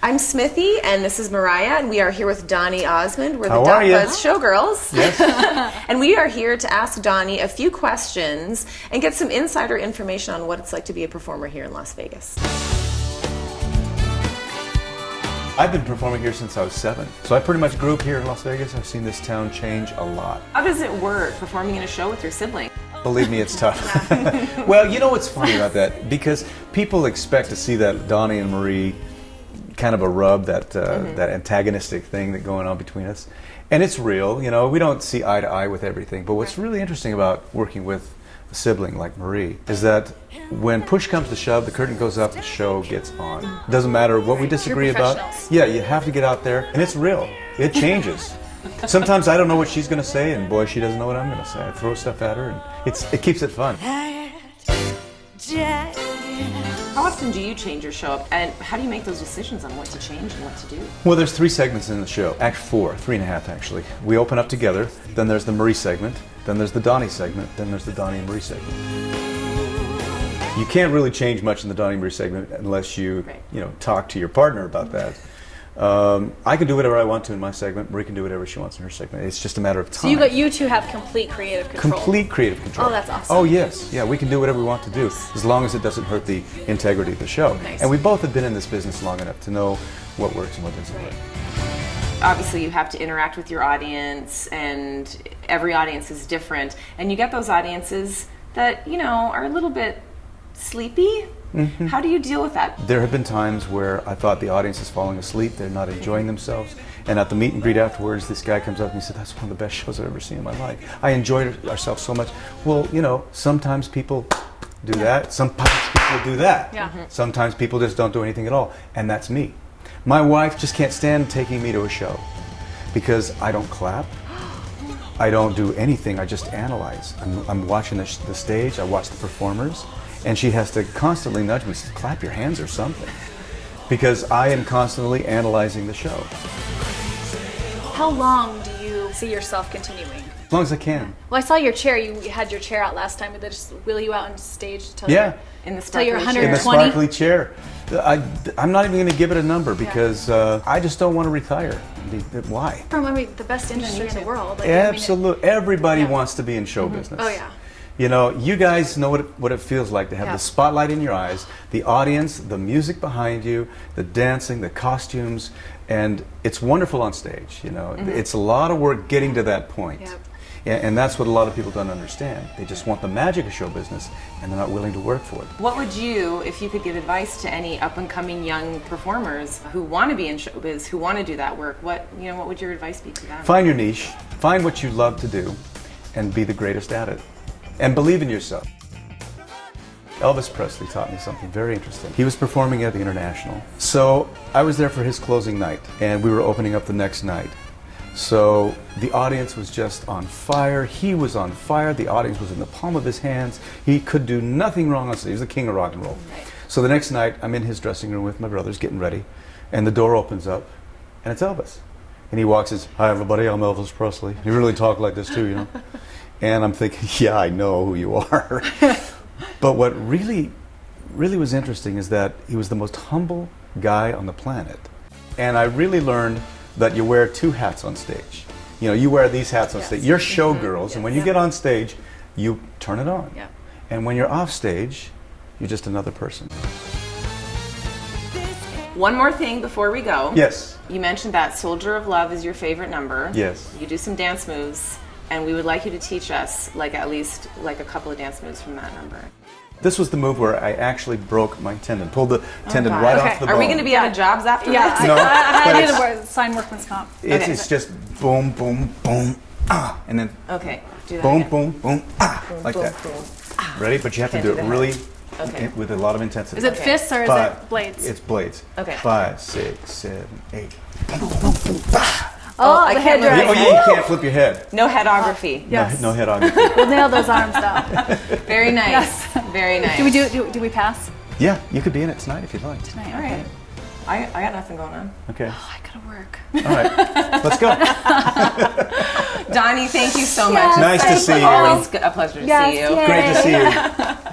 I'm Smithy, and this is Mariah, and we are here with Donny Osmond. We're the How are you? BUZZ Showgirls. Yes. And we are here to ask Donny a few questions and get some insider information on what it's like to be a performer here in Las Vegas. I've been performing here since I was 7. So I pretty much grew up here in Las Vegas. I've seen this town change a lot. How does it work, performing in a show with your sibling? Believe me, it's tough. Well, you know what's funny about that? Because people expect to see that Donny and Marie kind of a rub, that that antagonistic thing that going on between us. And it's real, you know, we don't see eye to eye with everything. But what's really interesting about working with a sibling like Marie is that when push comes to shove, the curtain goes up, the show gets on. It doesn't matter what we disagree about. Yeah, you have to get out there, and it's real. It changes. Sometimes I don't know what she's going to say, and boy, she doesn't know what I'm going to say. I throw stuff at her, and it keeps it fun. How often do you change your show up, and how do you make those decisions on what to change and what to do? Well, there's 3 segments in the show. Act 4, 3.5 actually. We open up together, then there's the Marie segment, then there's the Donny segment, then there's the Donny and Marie segment. You can't really change much in the Donny and Marie segment unless you, talk to your partner about that. I can do whatever I want to in my segment. Marie can do whatever she wants in her segment. It's just a matter of time. So you two have complete creative control. Complete creative control. Oh, that's awesome. Oh, yes. Yeah, we can do whatever we want to do as long as it doesn't hurt the integrity of the show. Nice. And we both have been in this business long enough to know what works and what doesn't work. Obviously, you have to interact with your audience, and every audience is different. And you get those audiences that, are a little bit sleepy. Mm-hmm. How do you deal with that? There have been times where I thought the audience is falling asleep, they're not enjoying themselves, and at the meet and greet afterwards, this guy comes up and he said, "That's one of the best shows I've ever seen in my life. I enjoyed ourselves so much." Well, sometimes people do that, sometimes people do that. Yeah. Sometimes people just don't do anything at all, and that's me. My wife just can't stand taking me to a show because I don't clap. I don't do anything, I just analyze. I'm watching the stage, I watch the performers, and she has to constantly nudge me, say, "Clap your hands or something," because I am constantly analyzing the show. How long do you see yourself continuing? As long as I can. Well, I saw your chair. You had your chair out last time. Did they just wheel you out on stage till Yeah. In the you're 120? In the sparkly chair. I'm not even going to give it a number because I just don't want to retire. Why? From the best industry in the world. Absolutely. Everybody wants to be in show business. Oh yeah. You guys know what it feels like to have the spotlight in your eyes, the audience, the music behind you, the dancing, the costumes, and it's wonderful on stage. It's a lot of work getting to that point. Yep. And that's what a lot of people don't understand. They just want the magic of show business, and they're not willing to work for it. What would you, if you could give advice to any up-and-coming young performers who want to be in showbiz, who want to do that work, what would your advice be to them? Find your niche, find what you love to do, and be the greatest at it. And believe in yourself. Elvis Presley taught me something very interesting. He was performing at the International. So I was there for his closing night, and we were opening up the next night. So the audience was just on fire. He was on fire. The audience was in the palm of his hands. He could do nothing wrong on stage. He was the king of rock and roll. Right. So the next night, I'm in his dressing room with my brothers getting ready, and the door opens up, and it's Elvis. And he walks in, "Hi everybody, I'm Elvis Presley." He really talked like this too, And I'm thinking, yeah, I know who you are. But what really was interesting is that he was the most humble guy on the planet. And I really learned that you wear 2 hats on stage. You wear these hats on stage. You're showgirls, and when you get on stage, you turn it on. Yeah. And when you're off stage, you're just another person. One more thing before we go. Yes. You mentioned that Soldier of Love is your favorite number. Yes. You do some dance moves, and we would like you to teach us at least a couple of dance moves from that number. This was the move where I actually broke my tendon, pulled the tendon right off the bone. Are we going to be out of jobs after Yeah. this? No, I need to sign workman's comp. It's just boom, boom, boom, and then Okay. Do that boom, again. boom, boom, like boom, that. boom. Ready? But you have to do it really with a lot of intensity. Is it fists or is it blades? It's blades. Okay. 5, 6, 7, 8. Oh, I the can't head move Oh drag. yeah, you can't flip your head. No headography. Yes. No head on. We'll nail those arms down. Very nice. Very nice. Do we pass? Yeah, you could be in it tonight if you'd like. Tonight, All right. I got nothing going on. Okay. Oh, I gotta work. All right. Let's go. Donny, thank you so Yes, much. Nice to see you. Always a pleasure to see you. Yay. Great to see you.